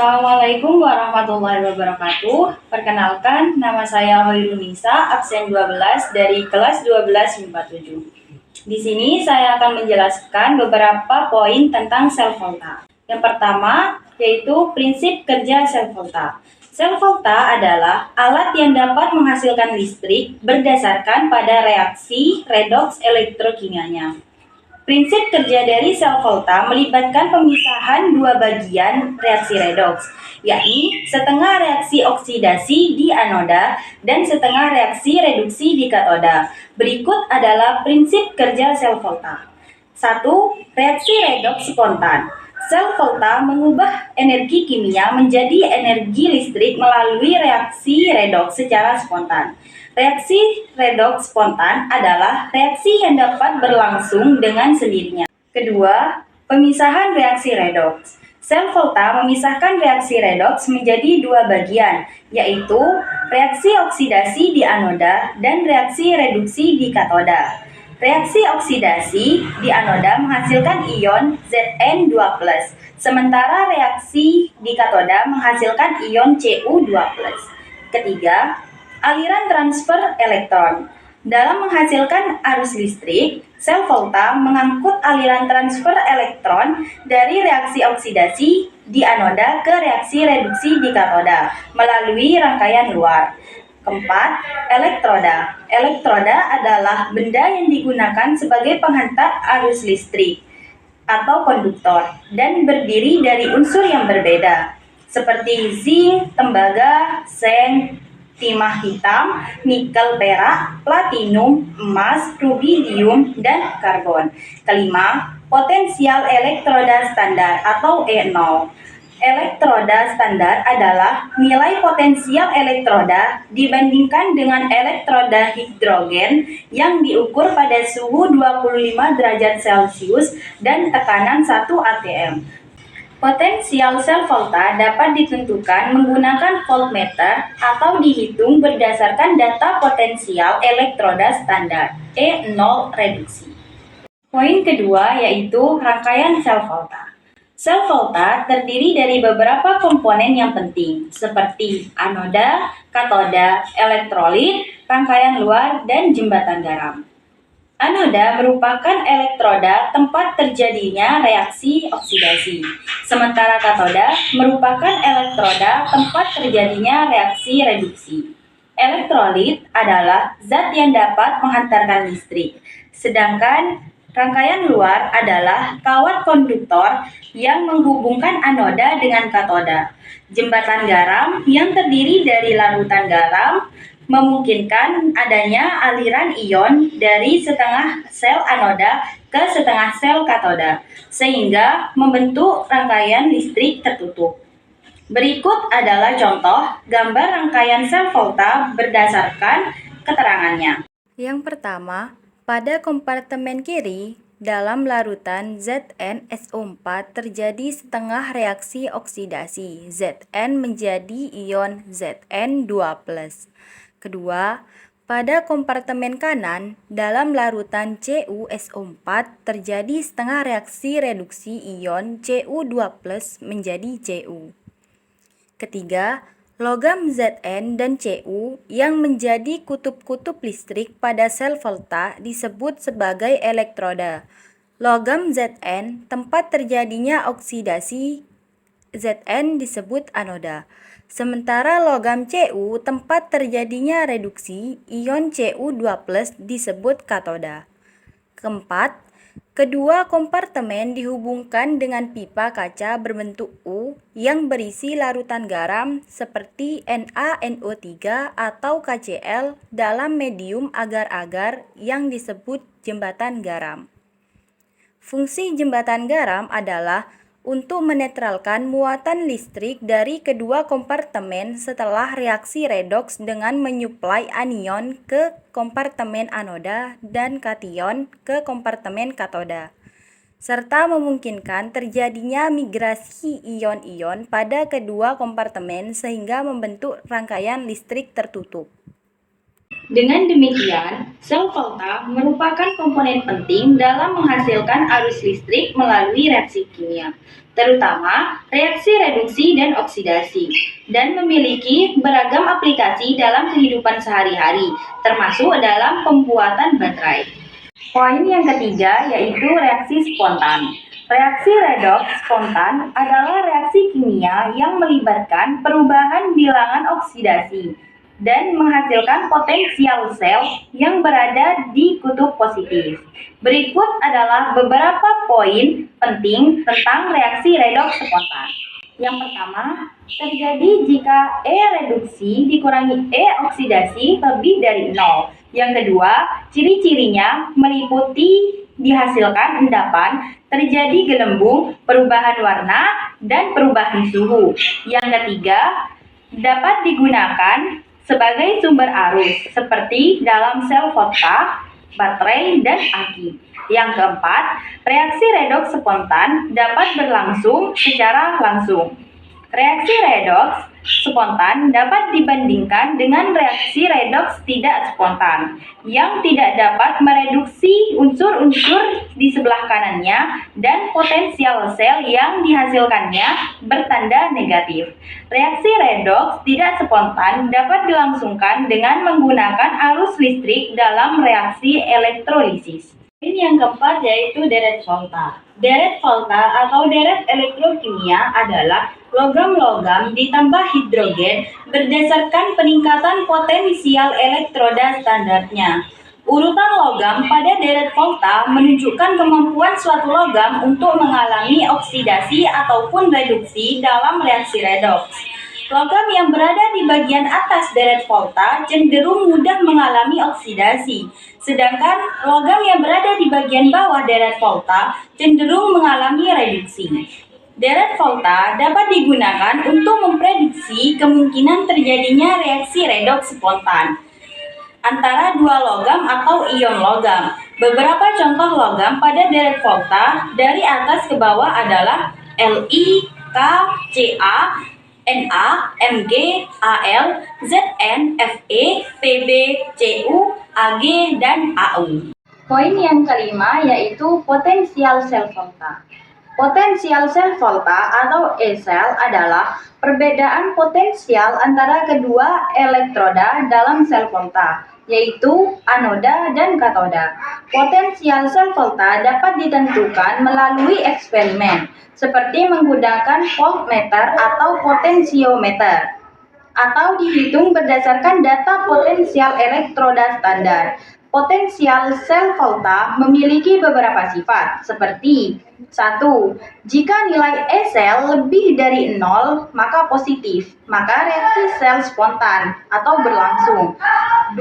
Assalamualaikum warahmatullahi wabarakatuh. Perkenalkan, nama saya Hoirunisa, absen 12 dari kelas 12 MIPA 7. Di sini saya akan menjelaskan beberapa poin tentang sel volta. Yang pertama, yaitu prinsip kerja sel volta. Sel volta adalah alat yang dapat menghasilkan listrik berdasarkan pada reaksi redoks elektrokimianya. Prinsip kerja dari sel volta melibatkan pemisahan dua bagian reaksi redoks, yakni setengah reaksi oksidasi di anoda dan setengah reaksi reduksi di katoda. Berikut adalah prinsip kerja sel volta. 1. Reaksi redoks spontan. Sel volta mengubah energi kimia menjadi energi listrik melalui reaksi redoks secara spontan. Reaksi redoks spontan adalah reaksi yang dapat berlangsung dengan sendirinya. Kedua, pemisahan reaksi redoks. Sel volta memisahkan reaksi redoks menjadi dua bagian, yaitu reaksi oksidasi di anoda dan reaksi reduksi di katoda. Reaksi oksidasi di anoda menghasilkan ion Zn2+, sementara reaksi di katoda menghasilkan ion Cu2+. Ketiga, aliran transfer elektron. Dalam menghasilkan arus listrik, sel volta mengangkut aliran transfer elektron dari reaksi oksidasi di anoda ke reaksi reduksi di katoda melalui rangkaian luar. Keempat, elektroda. Elektroda adalah benda yang digunakan sebagai penghantar arus listrik atau konduktor dan berdiri dari unsur yang berbeda, seperti zinc, tembaga, seng, timah hitam, nikel perak, platinum, emas, rubidium, dan karbon. Kelima, potensial elektroda standar atau E0. Elektroda standar adalah nilai potensial elektroda dibandingkan dengan elektroda hidrogen yang diukur pada suhu 25 derajat Celcius dan tekanan 1 atm. Potensial sel volta dapat ditentukan menggunakan voltmeter atau dihitung berdasarkan data potensial elektroda standar E0 reduksi. Poin kedua yaitu rangkaian sel volta. Sel volta terdiri dari beberapa komponen yang penting, seperti anoda, katoda, elektrolit, rangkaian luar, dan jembatan garam. Anoda merupakan elektroda tempat terjadinya reaksi oksidasi, sementara katoda merupakan elektroda tempat terjadinya reaksi reduksi. Elektrolit adalah zat yang dapat menghantarkan listrik, sedangkan rangkaian luar adalah kawat konduktor yang menghubungkan anoda dengan katoda. Jembatan garam yang terdiri dari larutan garam memungkinkan adanya aliran ion dari setengah sel anoda ke setengah sel katoda, sehingga membentuk rangkaian listrik tertutup. Berikut adalah contoh gambar rangkaian sel volta berdasarkan keterangannya. Yang pertama, pada kompartemen kiri, dalam larutan ZnSO4 terjadi setengah reaksi oksidasi. Zn menjadi ion Zn2+. Kedua, pada kompartemen kanan, dalam larutan CuSO4 terjadi setengah reaksi reduksi ion Cu2+ menjadi Cu. Ketiga, logam Zn dan Cu yang menjadi kutub-kutub listrik pada sel volta disebut sebagai elektroda. Logam Zn tempat terjadinya oksidasi Zn disebut anoda. Sementara logam Cu tempat terjadinya reduksi ion Cu2+ disebut katoda. Keempat, kedua kompartemen dihubungkan dengan pipa kaca berbentuk U yang berisi larutan garam seperti NaNO3 atau KCl dalam medium agar-agar yang disebut jembatan garam. Fungsi jembatan garam adalah untuk menetralkan muatan listrik dari kedua kompartemen setelah reaksi redoks dengan menyuplai anion ke kompartemen anoda dan kation ke kompartemen katoda, serta memungkinkan terjadinya migrasi ion-ion pada kedua kompartemen sehingga membentuk rangkaian listrik tertutup. Dengan demikian, sel volta merupakan komponen penting dalam menghasilkan arus listrik melalui reaksi kimia, terutama reaksi reduksi dan oksidasi, dan memiliki beragam aplikasi dalam kehidupan sehari-hari, termasuk dalam pembuatan baterai. Poin yang ketiga yaitu reaksi spontan. Reaksi redoks spontan adalah reaksi kimia yang melibatkan perubahan bilangan oksidasi dan menghasilkan potensial sel yang berada di kutub positif. Berikut adalah beberapa poin penting tentang reaksi redoks spontan. Yang pertama, terjadi jika E reduksi dikurangi E oksidasi lebih dari 0. Yang kedua, ciri-cirinya meliputi dihasilkan endapan, terjadi gelembung, perubahan warna, dan perubahan suhu. Yang ketiga, dapat digunakan sebagai sumber arus, seperti dalam sel volta, baterai, dan aki. Yang keempat, reaksi redoks spontan dapat berlangsung secara langsung. Reaksi redoks spontan dapat dibandingkan dengan reaksi redoks tidak spontan, yang tidak dapat mereduksi unsur-unsur di sebelah kanannya dan potensial sel yang dihasilkannya bertanda negatif. Reaksi redoks tidak spontan dapat dilangsungkan dengan menggunakan arus listrik dalam reaksi elektrolisis. Yang keempat yaitu deret volta. Deret volta atau deret elektrokimia adalah logam-logam ditambah hidrogen berdasarkan peningkatan potensial elektroda standarnya. Urutan logam pada deret volta menunjukkan kemampuan suatu logam untuk mengalami oksidasi ataupun reduksi dalam reaksi redoks. Logam yang berada di bagian atas deret volta cenderung mudah mengalami oksidasi, sedangkan logam yang berada di bagian bawah deret volta cenderung mengalami reduksi. Deret volta dapat digunakan untuk memprediksi kemungkinan terjadinya reaksi redoks spontan antara dua logam atau ion logam. Beberapa contoh logam pada deret volta dari atas ke bawah adalah Li, K, Ca, Na, Mg, Al, Zn, Fe, Pb, Cu, Ag, dan Au. Poin yang kelima yaitu potensial sel volta. Potensial sel volta atau E-sel adalah perbedaan potensial antara kedua elektroda dalam sel volta, yaitu anoda dan katoda. Potensial sel volta dapat ditentukan melalui eksperimen, seperti menggunakan voltmeter atau potensiometer, atau dihitung berdasarkan data potensial elektroda standar. Potensial sel volta memiliki beberapa sifat, seperti 1. Jika nilai E-sel lebih dari 0, maka positif, maka reaksi sel spontan atau berlangsung. 2.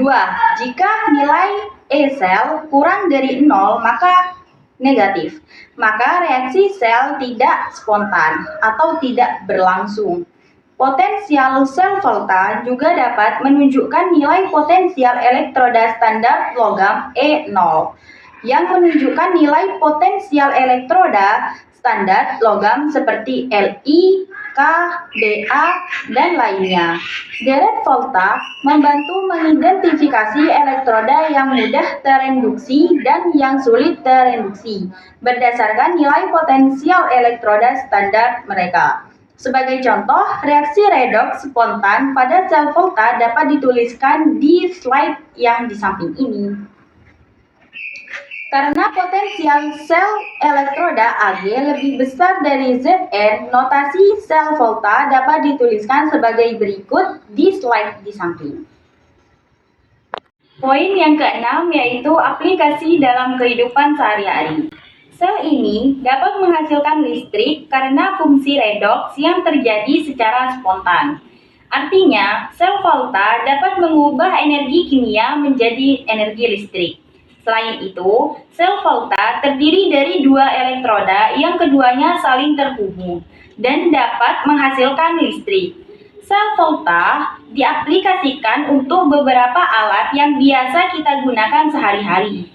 Jika nilai E-sel kurang dari 0, maka negatif, maka reaksi sel tidak spontan atau tidak berlangsung. Potensial sel volta juga dapat menunjukkan nilai potensial elektroda standar logam E0, yang menunjukkan nilai potensial elektroda standar logam seperti Li, K, Ba, dan lainnya. Deret volta membantu mengidentifikasi elektroda yang mudah tereduksi dan yang sulit tereduksi berdasarkan nilai potensial elektroda standar mereka. Sebagai contoh, reaksi redoks spontan pada sel volta dapat dituliskan di slide yang di samping ini. Karena potensial sel elektroda Ag lebih besar dari Zn, notasi sel volta dapat dituliskan sebagai berikut di slide di samping. Poin yang keenam yaitu aplikasi dalam kehidupan sehari-hari. Sel ini dapat menghasilkan listrik karena fungsi redoks yang terjadi secara spontan. Artinya, sel volta dapat mengubah energi kimia menjadi energi listrik. Selain itu, sel volta terdiri dari dua elektroda yang keduanya saling terhubung dan dapat menghasilkan listrik. Sel volta diaplikasikan untuk beberapa alat yang biasa kita gunakan sehari-hari.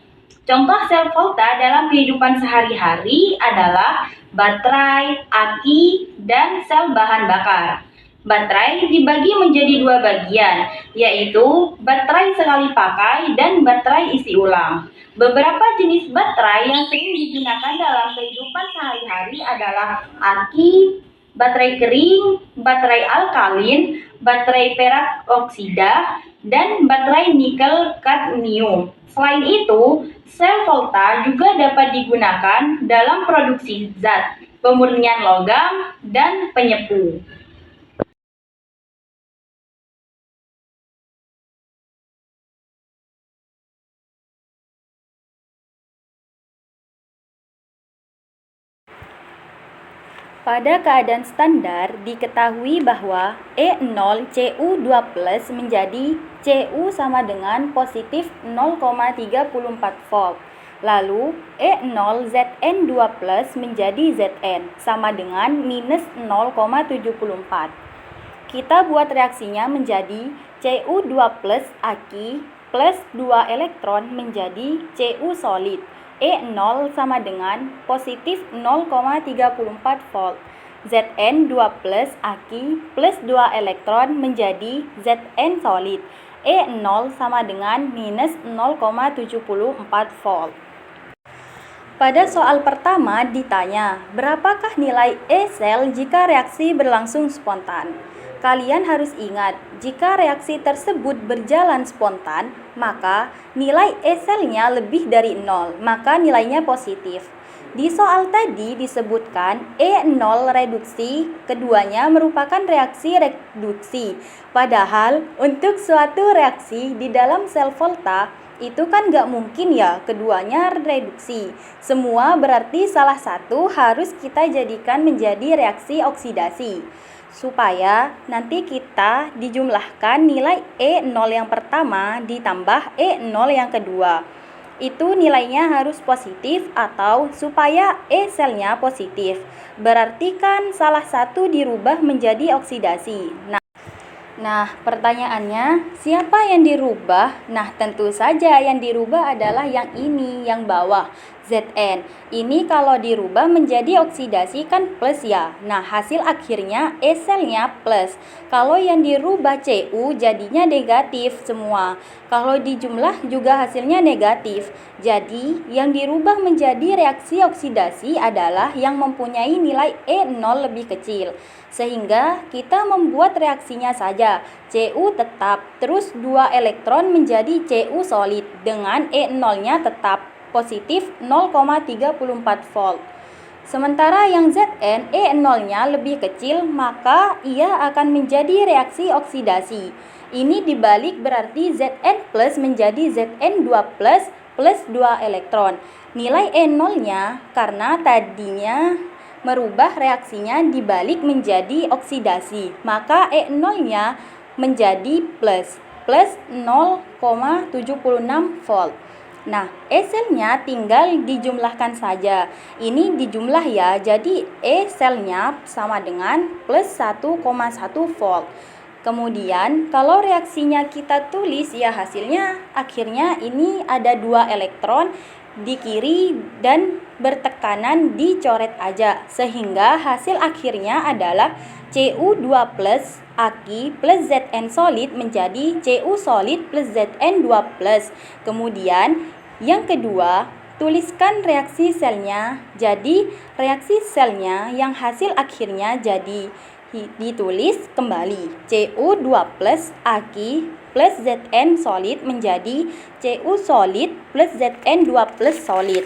Contoh sel volta dalam kehidupan sehari-hari adalah baterai, aki, dan sel bahan bakar. Baterai dibagi menjadi dua bagian, yaitu baterai sekali pakai dan baterai isi ulang. Beberapa jenis baterai yang sering digunakan dalam kehidupan sehari-hari adalah aki, baterai kering, baterai alkalin, baterai perak oksida, dan baterai nikel kadmium. Selain itu, sel volta juga dapat digunakan dalam produksi zat, pemurnian logam, dan penyepu. Pada keadaan standar, diketahui bahwa E0 Cu2+ menjadi Cu sama dengan positif 0,34 volt. Lalu, E0 Zn2+ menjadi Zn sama dengan minus 0,74. Kita buat reaksinya menjadi Cu2+ Aki plus 2 elektron menjadi Cu solid. E0 sama dengan positif 0,34 volt. Zn2+ Aki plus 2 elektron menjadi Zn solid. E0 sama dengan minus 0,74 volt. Pada soal pertama ditanya, berapakah nilai E sel jika reaksi berlangsung spontan? Kalian harus ingat, jika reaksi tersebut berjalan spontan, maka nilai E selnya lebih dari 0, maka nilainya positif. Di soal tadi disebutkan E0 reduksi, keduanya merupakan reaksi reduksi. Padahal untuk suatu reaksi di dalam sel volta, itu kan gak mungkin ya keduanya reduksi. Semua berarti salah satu harus kita jadikan menjadi reaksi oksidasi, supaya nanti kita dijumlahkan nilai E0 yang pertama ditambah E0 yang kedua. Itu nilainya harus positif atau supaya E selnya positif. Berarti kan salah satu dirubah menjadi oksidasi. Nah, pertanyaannya, siapa yang dirubah? Nah, tentu saja yang dirubah adalah yang ini, yang bawah, Zn. Ini kalau dirubah menjadi oksidasi kan plus ya. Nah, hasil akhirnya E selnya plus. Kalau yang dirubah Cu jadinya negatif semua. Kalau dijumlah juga hasilnya negatif. Jadi, yang dirubah menjadi reaksi oksidasi adalah yang mempunyai nilai E0 lebih kecil. Sehingga kita membuat reaksinya saja. Cu tetap, terus 2 elektron menjadi Cu solid dengan E0-nya tetap positif 0,34 volt. Sementara yang Zn E0-nya lebih kecil, maka ia akan menjadi reaksi oksidasi. Ini dibalik berarti Zn plus menjadi Zn2 plus 2 elektron. Nilai E0-nya karena tadinya merubah reaksinya dibalik menjadi oksidasi, maka E0-nya menjadi plus 0,76 volt. Nah, E selnya tinggal dijumlahkan saja. Ini dijumlah ya, jadi E selnya sama dengan plus 1,1 volt. Kemudian kalau reaksinya kita tulis ya hasilnya akhirnya ini ada 2 elektron di kiri dan bertekanan dicoret aja, sehingga hasil akhirnya adalah Cu2+ Aki plus Zn solid menjadi Cu solid plus Zn2+. Kemudian yang kedua, tuliskan reaksi selnya. Jadi reaksi selnya yang hasil akhirnya jadi ditulis kembali Cu2+ Aki plus Zn solid menjadi Cu solid plus Zn2+ solid.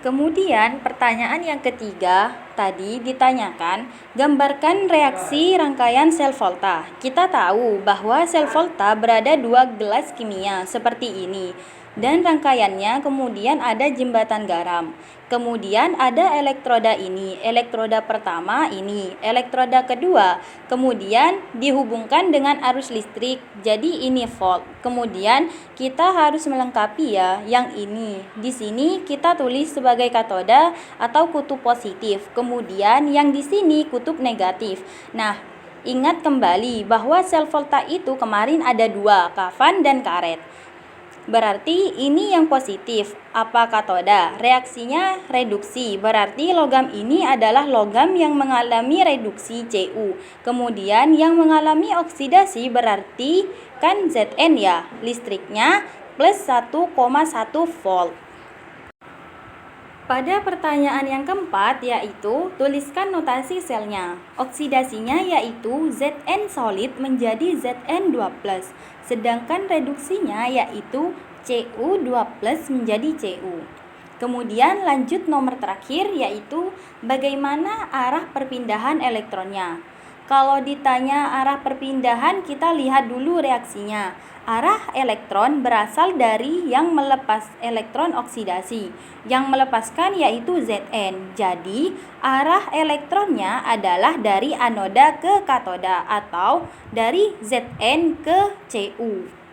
Kemudian pertanyaan yang ketiga tadi ditanyakan, gambarkan reaksi rangkaian sel volta. Kita tahu bahwa sel volta berada 2 gelas kimia seperti ini. Dan rangkaiannya kemudian ada jembatan garam. Kemudian ada elektroda ini, elektroda pertama ini, elektroda kedua. Kemudian dihubungkan dengan arus listrik, jadi ini volt. Kemudian kita harus melengkapi ya yang ini. Di sini kita tulis sebagai katoda atau kutub positif. Kemudian yang di sini kutub negatif. Nah, ingat kembali bahwa sel volta itu kemarin ada 2, kafan dan karet. berarti ini yang positif. Apa katoda? Reaksinya reduksi, berarti logam ini adalah logam yang mengalami reduksi Cu. Kemudian yang mengalami oksidasi berarti kan Zn ya, listriknya plus 1,1 volt. Pada pertanyaan yang keempat yaitu tuliskan notasi selnya. Oksidasinya yaitu Zn solid menjadi Zn2+, sedangkan reduksinya yaitu Cu2+ menjadi Cu. Kemudian lanjut nomor terakhir yaitu bagaimana arah perpindahan elektronnya. Kalau ditanya arah perpindahan, kita lihat dulu reaksinya. Arah elektron berasal dari yang melepas elektron oksidasi. Yang melepaskan yaitu Zn. Jadi, arah elektronnya adalah dari anoda ke katoda atau dari Zn ke Cu.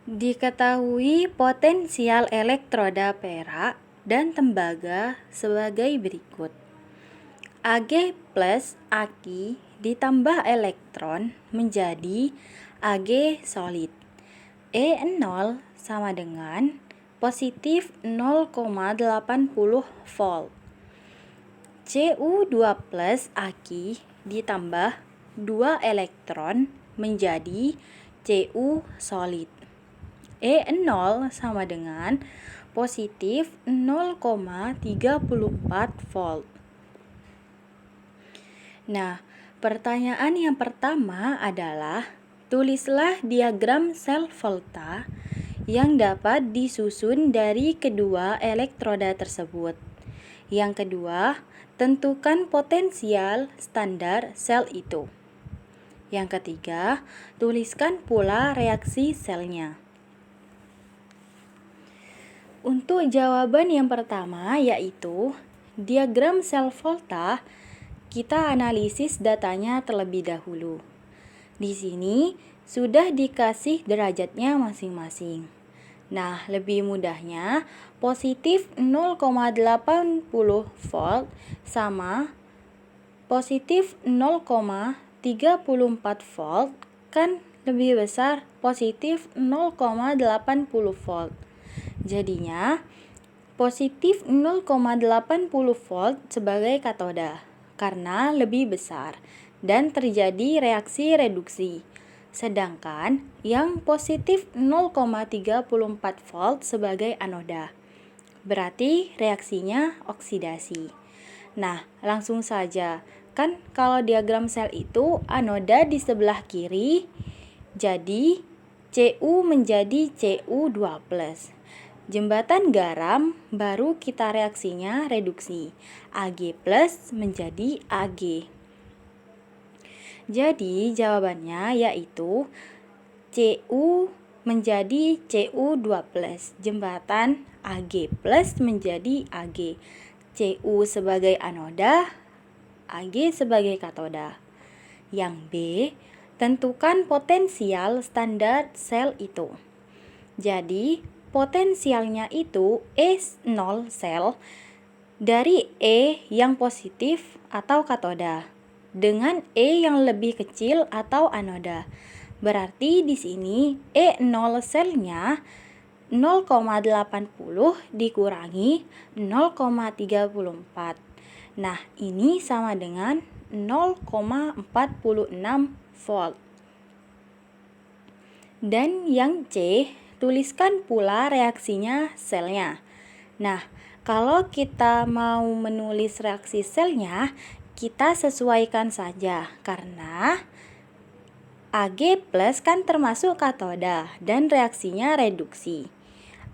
Diketahui potensial elektroda perak dan tembaga sebagai berikut. Ag plus Aki ditambah elektron menjadi Ag solid. E0 sama dengan positif 0,80 volt. Cu2 plus Aki ditambah 2 elektron menjadi Cu solid. E0 sama dengan positif 0,34 volt. Nah, pertanyaan yang pertama adalah tulislah diagram sel volta yang dapat disusun dari kedua elektroda tersebut. Yang kedua, tentukan potensial standar sel itu. Yang ketiga, tuliskan pula reaksi selnya. Untuk jawaban yang pertama yaitu diagram sel volta, kita analisis datanya terlebih dahulu. Di sini sudah dikasih derajatnya masing-masing. Nah, lebih mudahnya positif 0,80 volt sama positif 0,34 volt kan lebih besar positif 0,80 volt. Jadinya positif 0,80 volt sebagai katoda karena lebih besar dan terjadi reaksi reduksi. Sedangkan yang positif 0,34 volt sebagai anoda. Berarti reaksinya oksidasi. Nah, langsung saja. Kan kalau diagram sel itu anoda di sebelah kiri, jadi Cu menjadi Cu2+. Jembatan garam baru kita reaksinya reduksi. Ag plus menjadi Ag. Jadi jawabannya yaitu Cu menjadi Cu2+. Jembatan Ag plus menjadi Ag. Cu sebagai anoda, Ag sebagai katoda. Yang B, tentukan potensial standar sel itu. Jadi potensialnya itu E0 sel dari E yang positif atau katoda dengan E yang lebih kecil atau anoda. Berarti di sini E0 selnya 0,80 dikurangi 0,34. Nah, ini sama dengan 0,46 volt. Dan yang C, tuliskan pula reaksinya selnya. Nah, kalau kita mau menulis reaksi selnya, kita sesuaikan saja karena Ag plus kan termasuk katoda dan reaksinya reduksi.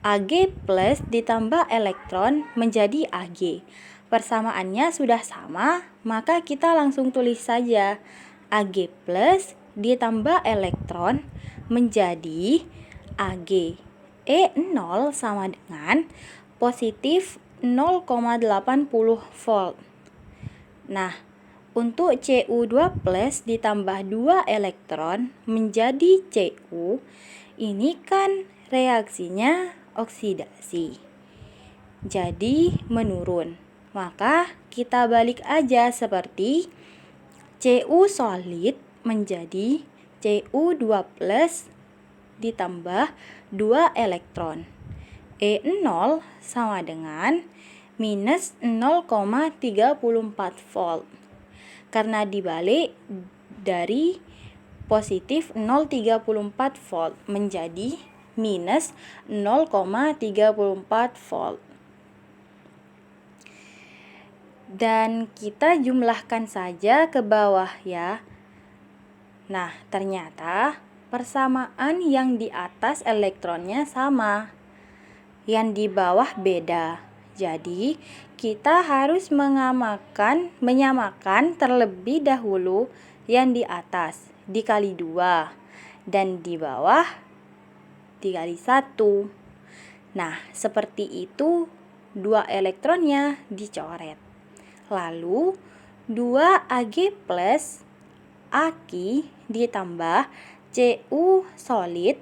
Ag plus ditambah elektron menjadi Ag. Persamaannya sudah sama, maka kita langsung tulis saja Ag plus ditambah elektron menjadi Ag. E0 sama dengan positif 0,80 volt. Nah, untuk Cu2 plus ditambah 2 elektron menjadi Cu, ini kan reaksinya oksidasi. Jadi menurun. Maka kita balik aja seperti Cu solid menjadi Cu2 plus ditambah 2 elektron. E0 sama dengan minus 0,34 volt. Karena dibalik dari positif 0,34 volt menjadi minus 0,34 volt. Dan kita jumlahkan saja ke bawah ya. Nah, ternyata persamaan yang di atas elektronnya sama, yang di bawah beda. Jadi, kita harus menyamakan terlebih dahulu yang di atas dikali 2 dan di bawah dikali 1. Nah, seperti itu 2 elektronnya dicoret. Lalu 2 Ag plus Aki ditambah Cu solid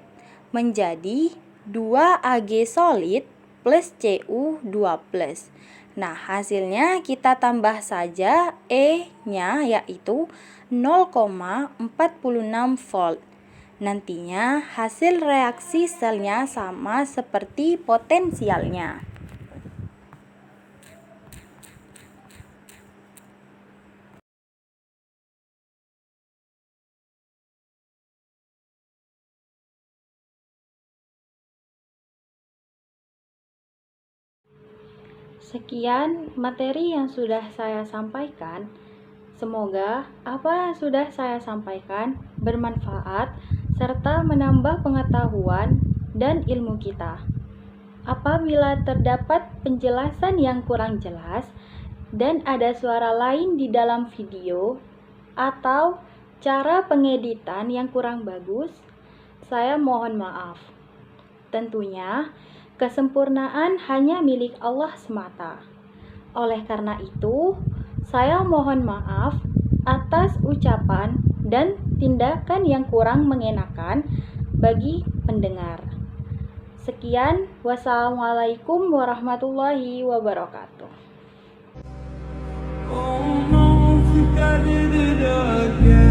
menjadi 2 Ag solid plus Cu2 plus. Nah, hasilnya kita tambah saja E-nya yaitu 0,46 volt. Nantinya hasil reaksi selnya sama seperti potensialnya. Sekian materi yang sudah saya sampaikan. Semoga apa yang sudah saya sampaikan bermanfaat serta menambah pengetahuan dan ilmu kita. Apabila terdapat penjelasan yang kurang jelas dan ada suara lain di dalam video atau cara pengeditan yang kurang bagus, saya mohon maaf. Tentunya, kesempurnaan hanya milik Allah semata. Oleh karena itu, saya mohon maaf atas ucapan dan tindakan yang kurang mengenakan bagi pendengar. Sekian, wassalamualaikum warahmatullahi wabarakatuh. Oh no, we got it again.